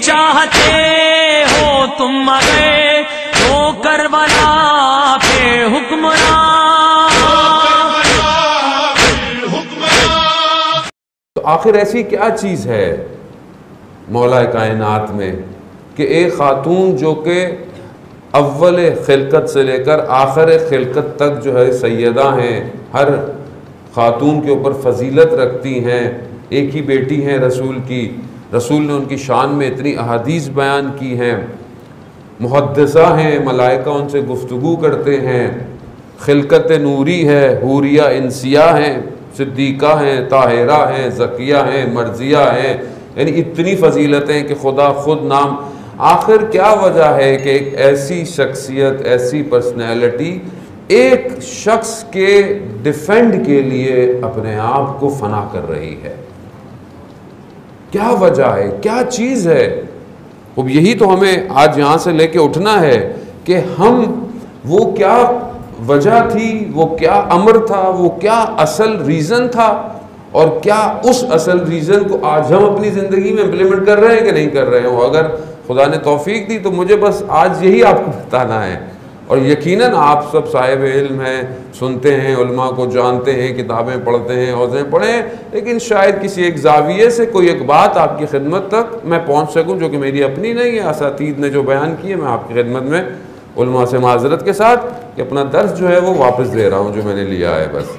چاہتے ہو تم مگر تو کربلا پہ حکمران. تو آخر ایسی کیا چیز ہے مولا کائنات میں کہ ایک خاتون جو کہ اول خلقت سے لے کر آخر خلقت تک جو ہے سیدہ ہیں، ہر خاتون کے اوپر فضیلت رکھتی ہیں، ایک ہی بیٹی ہیں رسول کی، رسول نے ان کی شان میں اتنی احادیث بیان کی ہیں، محدثہ ہیں، ملائکہ ان سے گفتگو کرتے ہیں، خلقت نوری ہے، حوریہ انسیہ ہیں، صدیقہ ہیں، طاہرہ ہیں، زکیہ ہیں، مرضیہ ہیں، یعنی اتنی فضیلتیں کہ خدا خود نام. آخر کیا وجہ ہے کہ ایک ایسی شخصیت، ایسی پرسنالٹی ایک شخص کے ڈیفینڈ کے لیے اپنے آپ کو فنا کر رہی ہے؟ کیا وجہ ہے؟ کیا چیز ہے؟ اب یہی تو ہمیں آج یہاں سے لے کے اٹھنا ہے کہ ہم وہ کیا وجہ تھی، وہ کیا امر تھا، وہ کیا اصل ریزن تھا، اور کیا اس اصل ریزن کو آج ہم اپنی زندگی میں امپلیمنٹ کر رہے ہیں کہ نہیں کر رہے ہیں. اگر خدا نے توفیق دی تو مجھے بس آج یہی آپ کو بتانا ہے. اور یقیناً آپ سب صاحب علم ہیں، سنتے ہیں، علماء کو جانتے ہیں، کتابیں پڑھتے ہیں، حوضیں پڑھیں، لیکن شاید کسی ایک زاویے سے کوئی ایک بات آپ کی خدمت تک میں پہنچ سکوں جو کہ میری اپنی نہیں ہے. اساتید نے جو بیان کی ہے میں آپ کی خدمت میں علماء سے معذرت کے ساتھ کہ اپنا درس جو ہے وہ واپس دے رہا ہوں جو میں نے لیا ہے. بس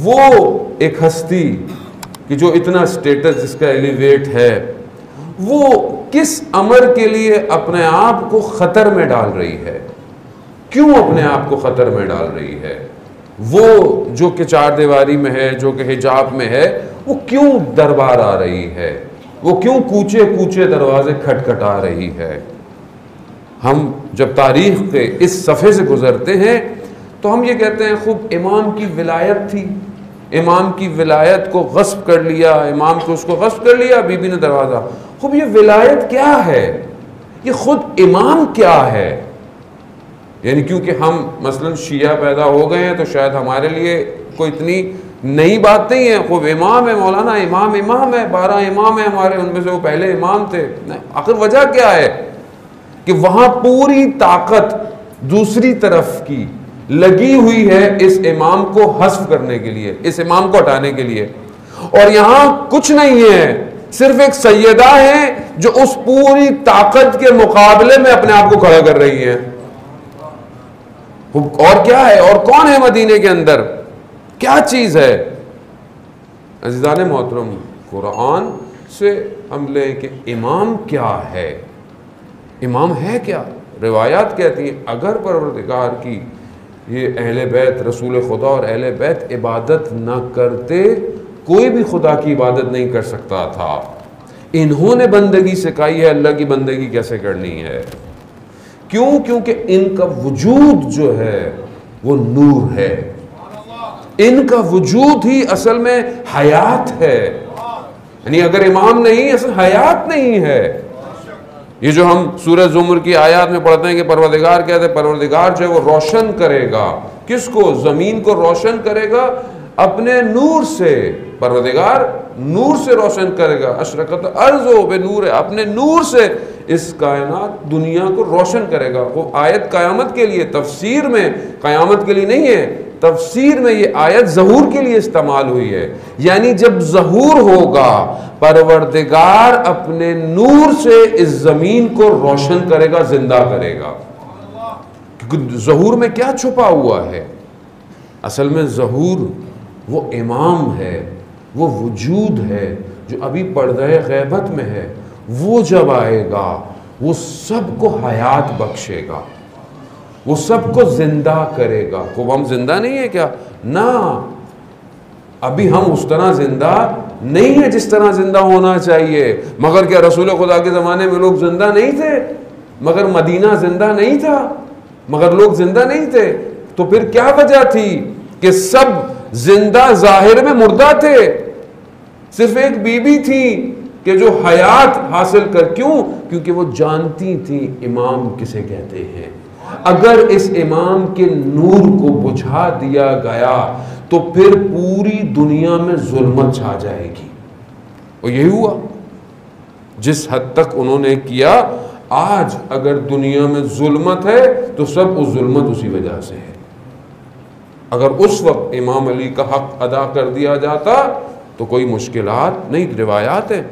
وہ ایک ہستی کہ جو اتنا سٹیٹس جس کا ایلیویٹ ہے، وہ کس امر کے لیے اپنے آپ کو خطر میں ڈال رہی ہے؟ کیوں اپنے آپ کو خطر میں ڈال رہی ہے؟ وہ جو کہ چار دیواری میں ہے، جو کہ حجاب میں ہے، وہ کیوں دربار آ رہی ہے؟ وہ کیوں کوچے کوچے دروازے کھٹکھٹا رہی ہے؟ ہم جب تاریخ کے اس صفحے سے گزرتے ہیں تو ہم یہ کہتے ہیں خوب امام کی ولایت تھی، امام کی ولایت کو غصب کر لیا، امام کو اس کو غصب کر لیا، بی بی نے دروازہ. خوب یہ ولایت کیا ہے؟ یہ خود امام کیا ہے؟ یعنی کیونکہ ہم مثلا شیعہ پیدا ہو گئے ہیں تو شاید ہمارے لیے کوئی اتنی نئی بات نہیں ہے. خوب امام ہے مولانا، امام ہے، 12 امام ہیں ہمارے، ان میں سے وہ پہلے امام تھے. آخر وجہ کیا ہے کہ وہاں پوری طاقت دوسری طرف کی لگی ہوئی ہے اس امام کو حذف کرنے کے لیے، اس امام کو ہٹانے کے لیے. اور یہاں کچھ نہیں ہے، صرف ایک سیدہ ہیں جو اس پوری طاقت کے مقابلے میں اپنے آپ کو کھڑا کر رہی ہیں. اور کیا ہے؟ اور کون ہے مدینے کے اندر؟ کیا چیز ہے؟ عزیزان محترم، قرآن سے ہم لیں کہ امام کیا ہے؟ امام ہے کیا؟ روایات کہتی ہیں اگر پروردگار کی یہ اہل بیت، رسول خدا اور اہل بیت عبادت نہ کرتے، کوئی بھی خدا کی عبادت نہیں کر سکتا تھا. انہوں نے بندگی سکھائی ہے اللہ کی بندگی کیسے کرنی ہے. کیوں؟ کیونکہ ان کا وجود جو ہے وہ نور ہے، ان کا وجود ہی اصل میں حیات ہے. یعنی اگر امام نہیں، اصل حیات نہیں ہے. یہ جو ہم سورہ زمر کی آیات میں پڑھتے ہیں کہ پروردگار کہتے ہیں پروردگار جو ہے وہ روشن کرے گا، کس کو؟ زمین کو روشن کرے گا اپنے نور سے. پروردگار نور سے روشن کرے گا، اشرقت ارض بنور، اپنے نور سے اس کائنات دنیا کو روشن کرے گا. وہ آیت قیامت کے لیے، تفسیر میں قیامت کے لیے نہیں ہے، تفسیر میں یہ آیت ظہور کے لیے استعمال ہوئی ہے. یعنی جب ظہور ہوگا پروردگار اپنے نور سے اس زمین کو روشن کرے گا، زندہ کرے گا. کیونکہ ظہور میں کیا چھپا ہوا ہے؟ اصل میں ظہور وہ امام ہے، وہ وجود ہے جو ابھی پردہ غیبت میں ہے. وہ جب آئے گا وہ سب کو حیات بخشے گا، وہ سب کو زندہ کرے گا. خوب ہم زندہ نہیں ہیں کیا؟ نہ، ابھی ہم اس طرح زندہ نہیں ہیں جس طرح زندہ ہونا چاہیے. مگر کیا رسول خدا کے زمانے میں لوگ زندہ نہیں تھے؟ مگر مدینہ زندہ نہیں تھا؟ مگر لوگ زندہ نہیں تھے؟ تو پھر کیا وجہ تھی کہ سب زندہ ظاہر میں مردہ تھے؟ صرف ایک بی بی تھی کہ جو حیات حاصل کر. کیوں؟ کیونکہ وہ جانتی تھی امام کسے کہتے ہیں. اگر اس امام کے نور کو بجھا دیا گیا تو پھر پوری دنیا میں ظلمت چھا جائے گی. اور یہی ہوا جس حد تک انہوں نے کیا، آج اگر دنیا میں ظلمت ہے تو سب اس ظلمت اسی وجہ سے ہے۔ اگر اس وقت امام علی کا حق ادا کر دیا جاتا تو کوئی مشکلات نہیں، روایات ہیں